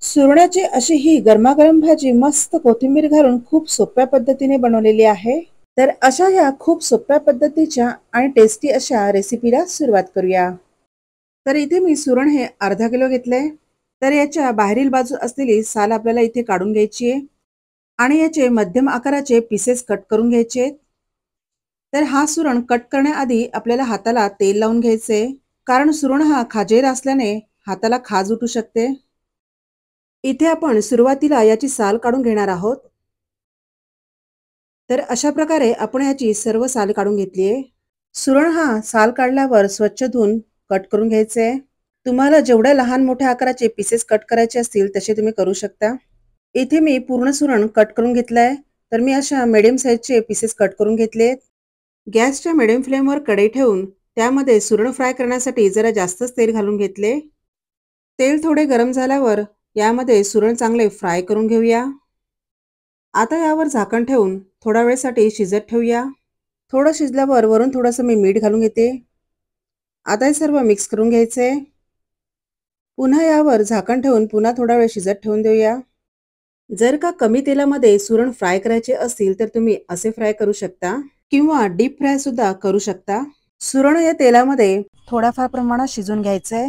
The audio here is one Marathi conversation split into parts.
सुरणाची अशी ही गरमागरम भाजी मस्त कोथिंबीर घालून खूप सोप्या पद्धतीने बनवलेली आहे. तर अशा ह्या खूप सोप्या पद्धतीच्या आणि टेस्टी अशा रेसिपीला सुरुवात करूया. तर इथे मी सुरण हे अर्धा किलो घेतलंय. तर याच्या बाहेरील बाजू असलेली साल आपल्याला इथे काढून घ्यायची आहे आणि याचे मध्यम आकाराचे पीसेस कट करून घ्यायचे आहेत. तर हा सुरण कट करण्याआधी आपल्याला हाताला तेल लावून घ्यायचे, कारण सुरण हा खाजेर असल्याने हाताला खाज उठू शकते. इथे आपण सुरुवातीला याची साल काढून घेणार आहोत. तर अशा प्रकारे आपण ह्याची सर्व साल काढून घेतली आहे. सुरण हा साल काढल्यावर स्वच्छ धुवून कट करून घ्यायचे आहे. तुम्हाला जेवढ्या लहान मोठ्या आकाराचे पीसेस कट करायचे असतील तसे तुम्ही करू शकता. इथे मी पूर्ण सुरण कट करून घेतलंय. तर मी अशा मीडियम साईजचे पीसेस कट करून घेतलेत. गॅसच्या मीडियम फ्लेमवर कढई ठेवून त्यामध्ये सुरण फ्राय करण्यासाठी जरा जास्तच तेल घालून घेतले. तेल थोडे गरम झाल्यावर यामध्ये सुरण चांगले फ्राय करून घेऊया. आता यावर झाकण ठेवून थोड्या वेळसाठी शिजत ठेवूया. थोडं शिजल्यावर वरून थोडंसं मी मीठ घालून घेते. आता हे सर्व मिक्स करून घ्यायचे. पुन्हा यावर झाकण ठेवून पुन्हा थोडा वेळ शिजत ठेवून देऊया. जर का कमी तेलामध्ये सुरण फ्राय करायचे असतील तर तुम्ही असे फ्राय करू शकता किंवा डीप फ्राय सुद्धा करू शकता. सुरण या तेलामध्ये थोड्याफार प्रमाणात शिजून घ्यायचंय.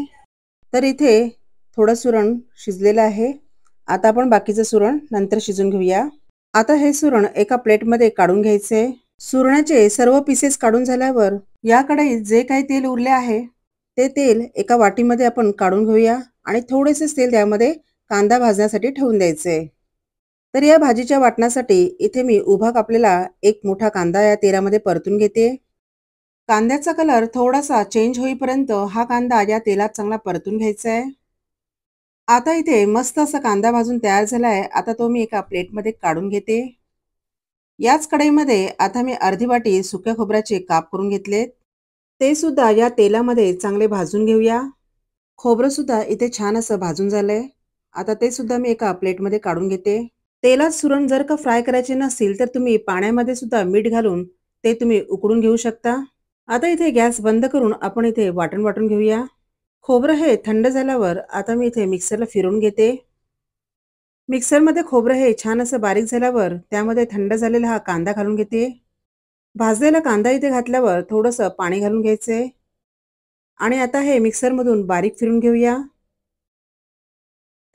तर इथे थोडं सुरण शिजलेलं आहे. आता आपण बाकीचं सुरण नंतर शिजून घेऊया. आता हे सुरण एका प्लेटमध्ये काढून घ्यायचे. सुरणाचे सर्व पीसेस काढून झाल्यावर या कढईत जे काही तेल उरले आहे ते तेल एका वाटीमध्ये आपण काढून घेऊया आणि थोडेसे तेल त्यामध्ये कांदा भाजण्यासाठी ठेवून द्यायचे. तर या भाजीच्या वाटणासाठी इथे मी उभा कापलेला एक मोठा कांदा या तेलामध्ये परतून घेते. कांद्याचा कलर थोडासा चेंज होईपर्यंत हा कांदा या तेलात चांगला परतून घ्यायचा आहे. आता इथे मस्त असा कांदा भाजून तयार झाला आहे. आता तो मी एका प्लेटमध्ये काढून घेते. याच कढईमध्ये आता मी अर्धी वाटी सुक्या खोबऱ्याचे काप करून घेतलेत. ते सुद्धा या तेलामध्ये चांगले भाजून घेऊया. खोबरं सुद्धा इथे छान असं भाजून झालंय. आता ते सुद्धा मी एका प्लेटमध्ये काढून घेते. तेलात सुरण जर का फ्राय करायचे नसतील तर तुम्ही पाण्यामध्ये सुद्धा मीठ घालून ते तुम्ही उकडून घेऊ शकता. आता इथे गॅस बंद करून आपण इथे वाटण वाटून घेऊया. खोबरं हे थंड झाल्यावर आता मी इथे मिक्सरला फिरवून घेते. मिक्सरमध्ये खोबरं हे छान असं बारीक झाल्यावर त्यामध्ये थंड झालेला हा कांदा घालून घेते. भाजलेला कांदा इथे घातल्यावर थोडंसं पाणी घालून घ्यायचंय आणि आता हे मिक्सरमधून बारीक फिरून घेऊया.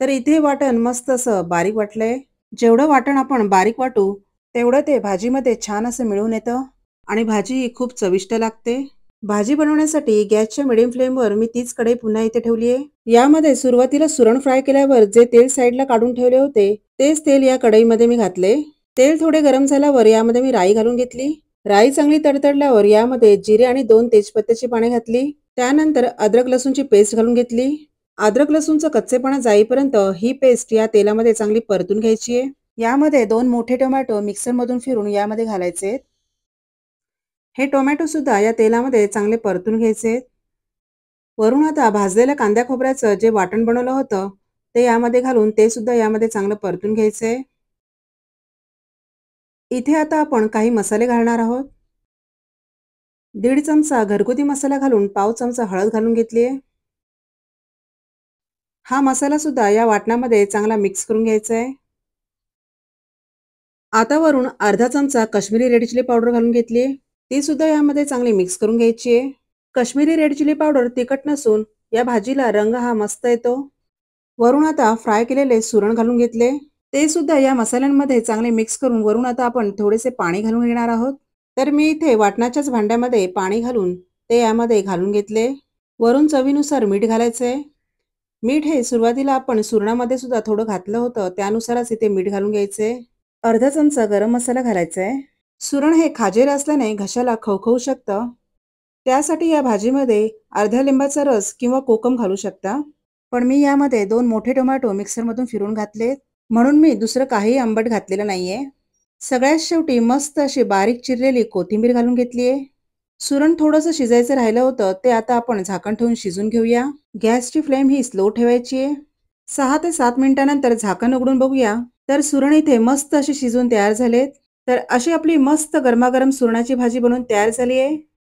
तर इथे वाटण मस्त असं बारीक वाटलंय. जेवढं वाटण आपण बारीक वाटू तेवढं ते भाजीमध्ये छान असं मिळून येतं आणि भाजी ही खूप चविष्ट लागते. भाजी बनवण्यासाठी गॅसच्या मिडियम फ्लेमवर मी तीच कढई पुन्हा इथे ठेवली आहे. यामध्ये सुरुवातीला सुरण फ्राय केल्यावर जे तेल साईडला काढून ठेवले होते तेच तेल या कढईमध्ये मी घातले. तेल थोडे गरम झाल्यावर यामध्ये मी राई घालून घेतली. राई चांगली तडतडल्यावर यामध्ये जिरे आणि 2 तेजपत्त्याची पाने घातली. त्यानंतर अद्रक लसूणची पेस्ट घालून घेतली. अद्रक लसूणचा कच्चेपणा जाईपर्यंत ही पेस्ट या तेलामध्ये चांगली परतून घ्यायची आहे. यामध्ये 2 मोठे टोमॅटो मिक्सरमधून फिरून यामध्ये घालायचे. हे टोमॅटो सुद्धा या तेलामध्ये चांगले परतून घ्यायचे. वरून आता भाजलेल्या कांद्या खोबऱ्याचं जे वाटण बनवलं होतं ते यामध्ये घालून ते सुद्धा यामध्ये चांगलं परतून घ्यायचंय. इथे आता आपण काही मसाले घालणार आहोत. 1.5 चमचा घरगुती मसाला घालून पाव चमचा हळद घालून घेतली आहे. हा मसाला सुद्धा या वाटणामध्ये चांगला मिक्स करून घ्यायचा आहे. आता वरून अर्धा चमचा काश्मीरी रेड चिली पावडर घालून घेतली आहे. ती सुद्धा यामध्ये चांगली मिक्स करून घ्यायची आहे. काश्मीरी रेड चिली पावडर तिखट नसून या भाजीला रंग हा मस्त येतो. वरून आता फ्राय केलेले सुरण घालून घेतले. ते सुद्धा या मसाल्यांमध्ये चांगले मिक्स करून वरून आता आपण थोडेसे पाणी घालून घेणार आहोत. तर मी इथे वाटणाच्याच भांड्यामध्ये पाणी घालून ते यामध्ये घालून घेतले. वरून चवीनुसार मीठ घालायचंय. मीठ हे सुरुवातीला आपण सुरणामध्ये सुद्धा थोडं घातलं होतं त्यानुसारच इथे मीठ घालून घ्यायचंय. अर्धा चमचा गरम मसाला घालायचा आहे. सुरण हे खाजेर असल्याने घशाला खवखवू शकतं. त्यासाठी या भाजीमध्ये अर्ध्या लिंबाचा रस किंवा कोकम घालू शकता. पण मी यामध्ये 2 मोठे टोमॅटो मिक्सरमधून फिरवून घातले म्हणून मी दुसरं काही आंबट घातलेलं नाहीये. सगळ्यात शेवटी मस्त अशी बारीक चिरलेली कोथिंबीर घालून घेतली आहे. सुरण थोडंसं शिजायचं राहिलं होतं ते आता आपण झाकण ठेवून शिजून घेऊया. गॅसची फ्लेम ही स्लो ठेवायची आहे. 6 ते 7 मिनिटांनंतर झाकण उघडून बघूया. तर सुरण इथे मस्त अशी शिजून तयार झालेत. तर अशी आपली मस्त गरमागरम सुरणाची भाजी बनवून तयार झाली आहे.